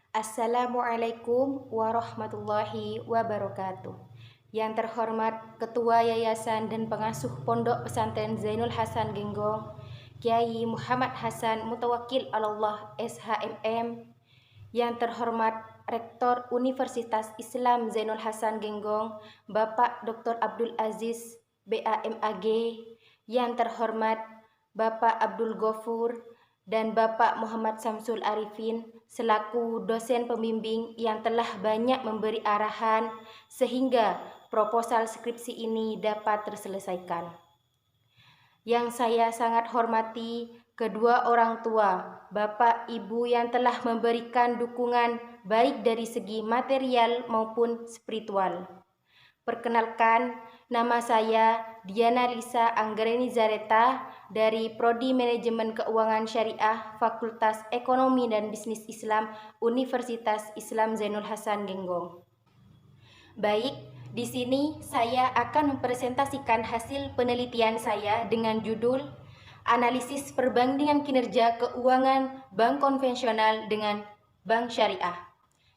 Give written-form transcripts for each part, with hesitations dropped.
Assalamualaikum warahmatullahi wabarakatuh. Yang terhormat Ketua Yayasan dan Pengasuh Pondok Pesantren Zainul Hasan Genggong, Kiai Muhammad Hasan Mutawakil Allah SHMM. Yang terhormat Rektor Universitas Islam Zainul Hasan Genggong, Bapak Dr. Abdul Aziz BAMAG. Yang terhormat Bapak Abdul Ghafur dan Bapak Muhammad Samsul Arifin selaku dosen pembimbing yang telah banyak memberi arahan sehingga proposal skripsi ini dapat terselesaikan. Yang saya sangat hormati kedua orang tua, Bapak Ibu yang telah memberikan dukungan baik dari segi material maupun spiritual. Perkenalkan, nama saya Diana Lisa Anggreni Zareta dari Prodi Manajemen Keuangan Syariah Fakultas Ekonomi dan Bisnis Islam Universitas Islam Zainul Hasan Genggong. Baik, di sini saya akan mempresentasikan hasil penelitian saya dengan judul Analisis Perbandingan Kinerja Keuangan Bank Konvensional dengan Bank Syariah.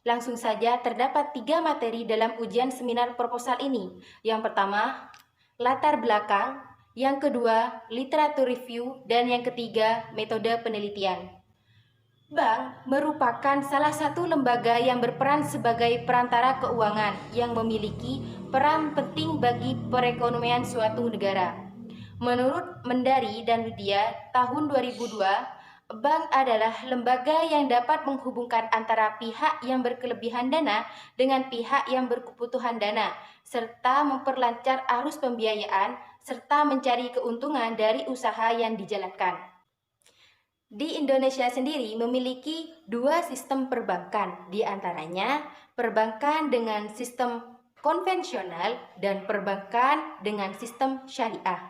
Langsung saja, terdapat 3 materi dalam ujian seminar proposal ini. Yang pertama, latar belakang. Yang kedua, literatur review. Dan yang ketiga, metode penelitian. Bank merupakan salah satu lembaga yang berperan sebagai perantara keuangan yang memiliki peran penting bagi perekonomian suatu negara. Menurut Mendari dan Widya tahun 2002, bank adalah lembaga yang dapat menghubungkan antara pihak yang berkelebihan dana dengan pihak yang berkebutuhan dana, serta memperlancar arus pembiayaan, serta mencari keuntungan dari usaha yang dijalankan. Di Indonesia sendiri memiliki 2 sistem perbankan, di antaranya perbankan dengan sistem konvensional dan perbankan dengan sistem syariah.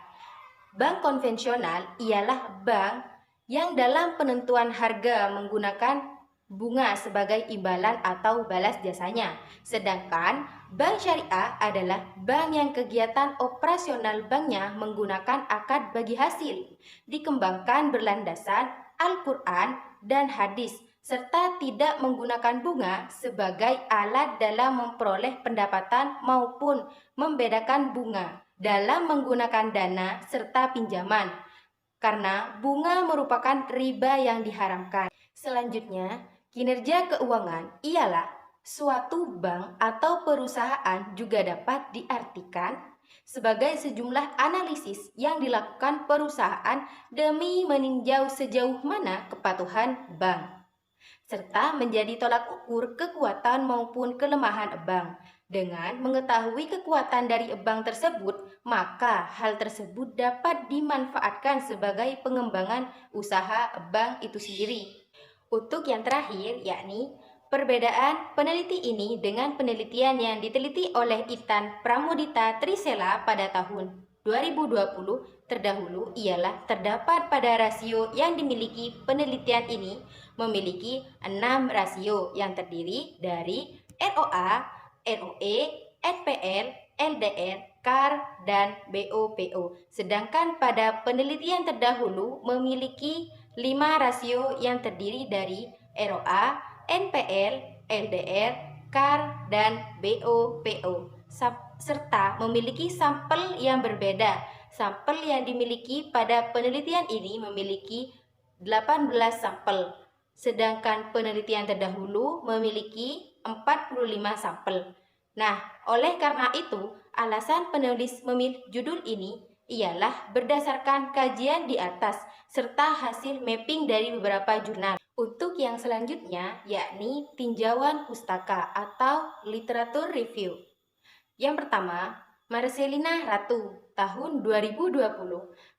Bank konvensional ialah bank yang dalam penentuan harga menggunakan bunga sebagai imbalan atau balas jasanya. Sedangkan bank syariah adalah bank yang kegiatan operasional banknya menggunakan akad bagi hasil, dikembangkan berlandasan Al-Quran dan hadis, serta tidak menggunakan bunga sebagai alat dalam memperoleh pendapatan maupun membedakan bunga dalam menggunakan dana serta pinjaman, karena bunga merupakan riba yang diharamkan. Selanjutnya, kinerja keuangan ialah suatu bank atau perusahaan juga dapat diartikan sebagai sejumlah analisis yang dilakukan perusahaan demi meninjau sejauh mana kepatuhan bank, serta menjadi tolak ukur kekuatan maupun kelemahan bank. Dengan mengetahui kekuatan dari bank tersebut, maka hal tersebut dapat dimanfaatkan sebagai pengembangan usaha bank itu sendiri. Untuk yang terakhir, yakni perbedaan peneliti ini dengan penelitian yang diteliti oleh Itan Pramudita Trisela pada tahun 2020 terdahulu ialah terdapat pada rasio yang dimiliki penelitian ini memiliki 6 rasio yang terdiri dari ROA, ROE, NPL, LDR, CAR, dan BOPO. Sedangkan pada penelitian terdahulu memiliki 5 rasio yang terdiri dari ROA, NPL, LDR, CAR, dan BOPO, serta memiliki sampel yang berbeda. Sampel yang dimiliki pada penelitian ini memiliki 18 sampel, sedangkan penelitian terdahulu memiliki 45 sampel. Nah, oleh karena itu, alasan penulis memilih judul ini ialah berdasarkan kajian di atas serta hasil mapping dari beberapa jurnal. Untuk yang selanjutnya, yakni tinjauan pustaka atau literatur review. Yang pertama, Marcelina Ratu tahun 2020.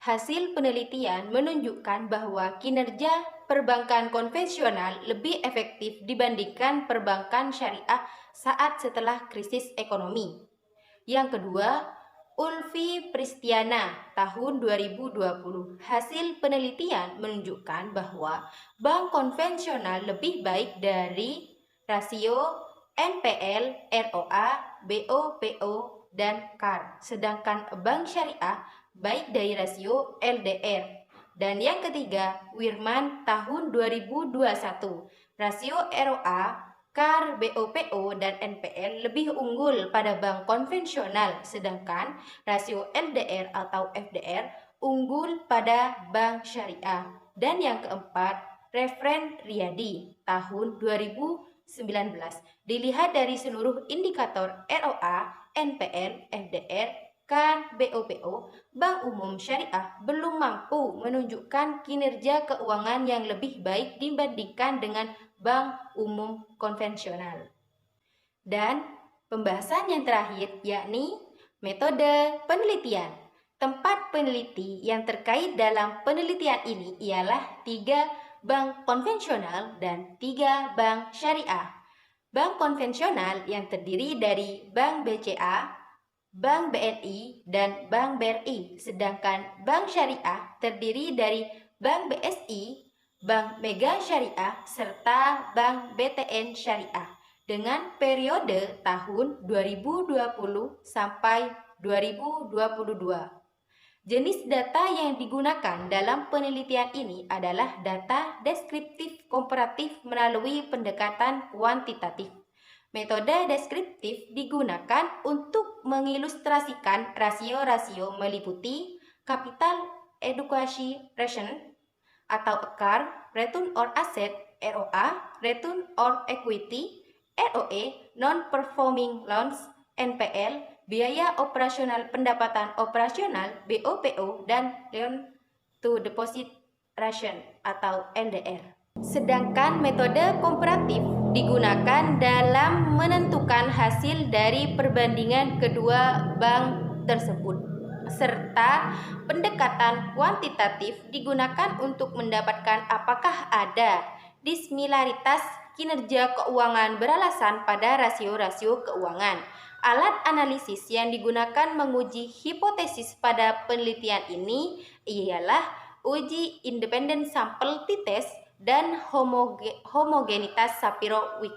Hasil penelitian menunjukkan bahwa kinerja perbankan konvensional lebih efektif dibandingkan perbankan syariah saat setelah krisis ekonomi. Yang kedua, Ulfi Pristiana tahun 2020. Hasil penelitian menunjukkan bahwa bank konvensional lebih baik dari rasio NPL, ROA, BOPO, dan CAR. Sedangkan bank syariah baik dari rasio LDR. Dan yang ketiga, Wirman tahun 2021. Rasio ROA KAR, BOPO, dan NPL lebih unggul pada bank konvensional, sedangkan rasio LDR atau FDR unggul pada bank syariah. Dan yang keempat, referen Riyadi tahun 2019. Dilihat dari seluruh indikator ROA, NPL, FDR, KAR, BOPO, Bank Umum Syariah belum mampu menunjukkan kinerja keuangan yang lebih baik dibandingkan dengan bank umum konvensional. Dan pembahasan yang terakhir yakni metode penelitian. Tempat peneliti yang terkait dalam penelitian ini ialah 3 bank konvensional dan 3 bank syariah. Bank konvensional yang terdiri dari Bank BCA, Bank BNI, dan Bank BRI, sedangkan bank syariah terdiri dari Bank BSI, Bank Mega Syariah, serta Bank BTN Syariah dengan periode tahun 2020 sampai 2022. Jenis data yang digunakan dalam penelitian ini adalah data deskriptif komparatif melalui pendekatan kuantitatif. Metode deskriptif digunakan untuk mengilustrasikan rasio-rasio meliputi capital adequacy ratio atau KAR, return on asset, ROA, return on equity, ROE, non-performing loans, NPL, biaya operasional pendapatan operasional, BOPO, dan loan to deposit ratio atau LDR. Sedangkan metode komparatif digunakan dalam menentukan hasil dari perbandingan kedua bank tersebut, serta pendekatan kuantitatif digunakan untuk mendapatkan apakah ada disimilaritas kinerja keuangan beralasan pada rasio-rasio keuangan. Alat analisis yang digunakan menguji hipotesis pada penelitian ini ialah uji independen sampel t-test dan homogenitas Shapiro-Wilk.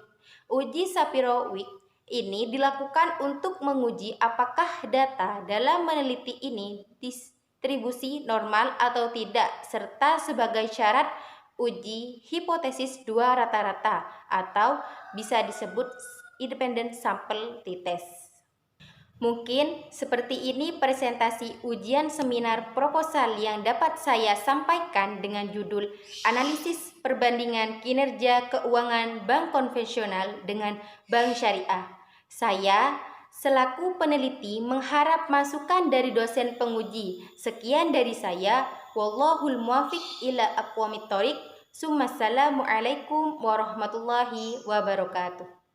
Uji Shapiro-Wilk ini dilakukan untuk menguji apakah data dalam meneliti ini distribusi normal atau tidak, serta sebagai syarat uji hipotesis dua rata-rata atau bisa disebut independent sample t-test. Mungkin seperti ini presentasi ujian seminar proposal yang dapat saya sampaikan dengan judul Analisis Perbandingan Kinerja Keuangan Bank Konvensional dengan Bank Syariah. Saya selaku peneliti mengharap masukan dari dosen penguji. Sekian dari saya. Wallahul muwaffiq ila aqwamit thoriq. Assalamualaikum warahmatullahi wabarakatuh.